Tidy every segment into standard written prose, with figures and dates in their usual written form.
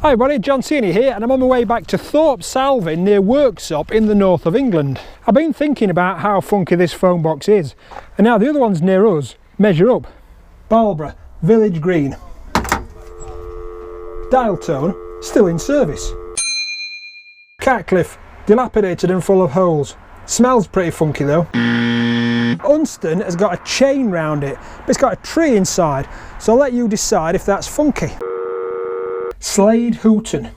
Hi everybody, John Seaney here, and I'm on my way back to Thorpe, Salvin near Worksop in the north of England. I've been thinking about how funky this phone box is, and now the other ones near us measure up. Barlborough, Village Green. Dial tone, still in service. Catcliffe, dilapidated and full of holes. Smells pretty funky though. Unstone has got a chain round it, but it's got a tree inside, so I'll let you decide if that's funky. Slade Hooton.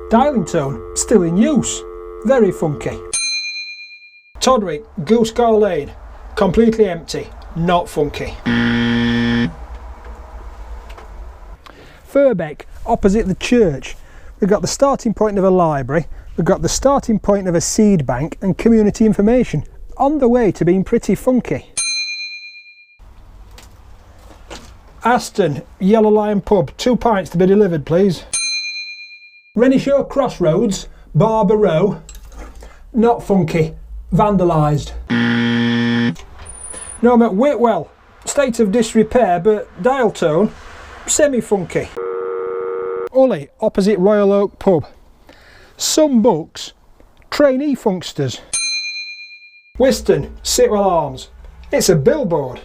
Dialing tone, still in use, very funky. Todwick, Goosecarr Lane, completely empty, not funky. Firbeck, opposite the church. We've got the starting point of a library, we've got the starting point of a seed bank and community information, on the way to being pretty funky. Aston, Yellow Lion Pub, 2 pints to be delivered please. Renishaw Crossroads, Barlborough, not funky, vandalised. No, I'm at Whitwell, state of disrepair but dial tone, semi-funky. Ulley, opposite Royal Oak Pub. Some books, trainee funksters. Whiston, Sitwell Arms, it's a billboard.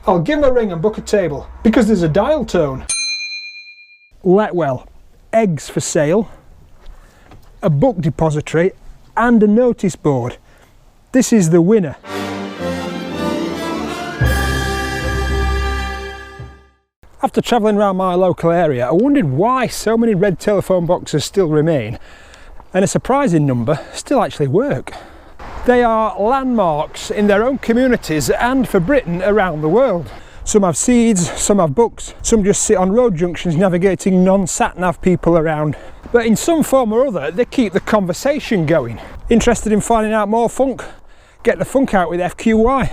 I'll give him a ring and book a table, because there's a dial tone. Letwell, eggs for sale, a book depository and a notice board. This is the winner. After travelling around my local area, I wondered why so many red telephone boxes still remain, and a surprising number still actually work. They are landmarks in their own communities and for Britain around the world. Some have seeds, some have books, some just sit on road junctions navigating non-sat-nav people around. But in some form or other, they keep the conversation going. Interested in finding out more funk? Get the funk out with FQY.